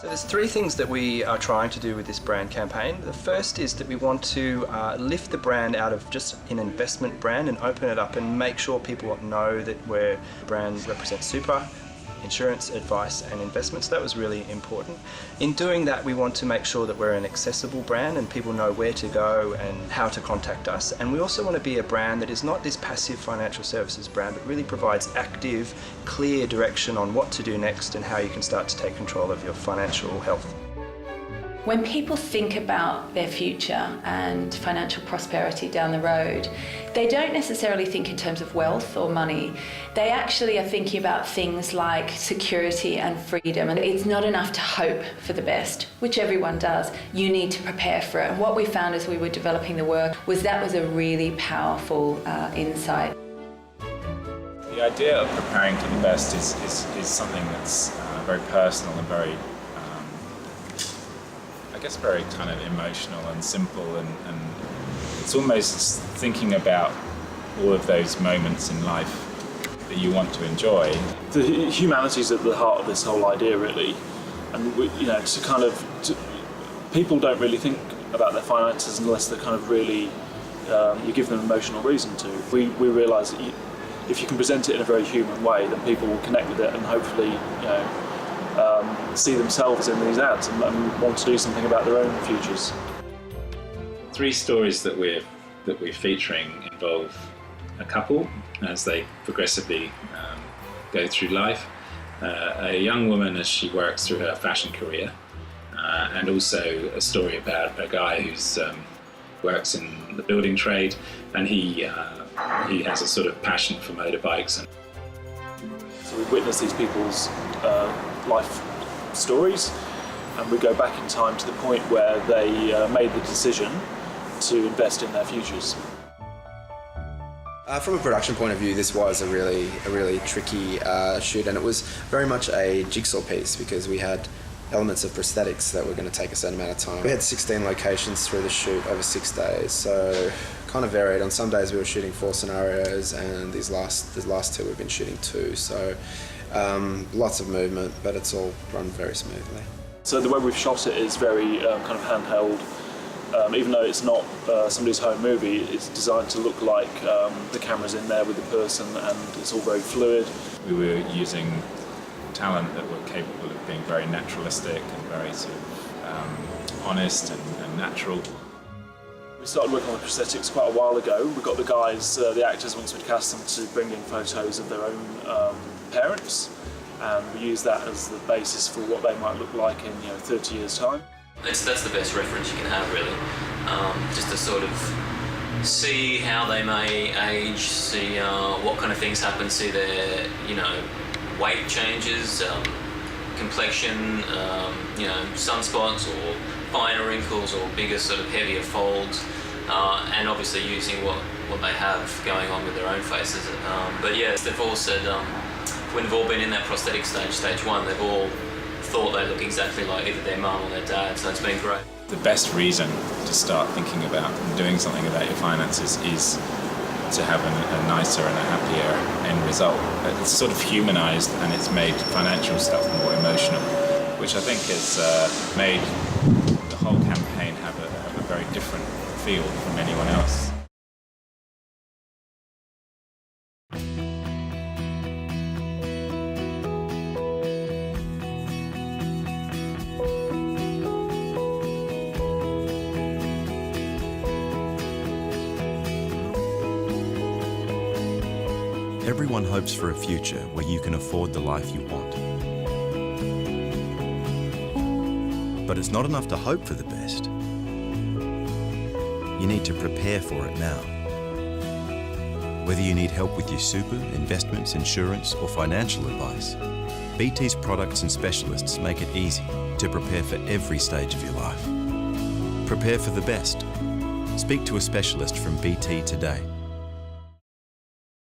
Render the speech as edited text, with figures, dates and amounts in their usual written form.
So there's three things that we are trying to do with this brand campaign. The first is that we want to lift the brand out of just an investment brand and open it up and make sure people know that we're a brand represents super, insurance, advice and investments. That was really important. In doing that, we want to make sure that we're an accessible brand and people know where to go and how to contact us. And we also want to be a brand that is not this passive financial services brand, but really provides active, clear direction on what to do next and how you can start to take control of your financial health. When people think about their future and financial prosperity down the road, they don't necessarily think in terms of wealth or money. They actually are thinking about things like security and freedom. And it's not enough to hope for the best, which everyone does. You need to prepare for it. And what we found as we were developing the work was that was a really powerful insight. The idea of preparing for the best is something that's very personal and very I guess very kind of emotional and simple, and it's almost thinking about all of those moments in life that you want to enjoy. The humanity's at the heart of this whole idea, really, and people don't really think about their finances unless they're kind of really you give them emotional reason to. We realise that if you can present it in a very human way, then people will connect with it and hopefully see themselves in these ads and want to do something about their own futures. Three stories that we're featuring involve a couple as they progressively go through life, a young woman as she works through her fashion career, and also a story about a guy who's works in the building trade, and he has a sort of passion for motorbikes. So we witness these people's life stories, and we go back in time to the point where they made the decision to invest in their futures. From a production point of view, this was a really tricky shoot, and it was very much a jigsaw piece because we had elements of prosthetics that were going to take a certain amount of time. We had 16 locations through the shoot over 6 days, so kind of varied. On some days we were shooting 4 scenarios, and these last 2 we've been shooting 2, so lots of movement, but it's all run very smoothly. So the way we've shot it is very kind of handheld. Even though it's not somebody's home movie, it's designed to look like the camera's in there with the person, and it's all very fluid. We were using talent that were capable of being very naturalistic and very sort of honest and natural. We started working on the prosthetics quite a while ago. We got the guys, the actors, once we'd cast them, to bring in photos of their own parents, and we used that as the basis for what they might look like in 30 years' time. That's the best reference you can have, really, just to sort of see how they may age, see what kind of things happen, see their weight changes, complexion, sunspots or finer wrinkles or bigger sort of heavier folds, and obviously using what they have going on with their own faces. But yeah, they've all said when they've all been in that prosthetic stage 1, they've all thought they look exactly like either their mum or their dad, so it's been great. The best reason to start thinking about and doing something about your finances is to have a nicer and a happier end result. It's sort of humanised, and it's made financial stuff more emotional, which I think has made the whole campaign have a very different feel from anyone else. Everyone hopes for a future where you can afford the life you want. But it's not enough to hope for the best. You need to prepare for it now. Whether you need help with your super, investments, insurance, or financial advice, BT's products and specialists make it easy to prepare for every stage of your life. Prepare for the best. Speak to a specialist from BT today.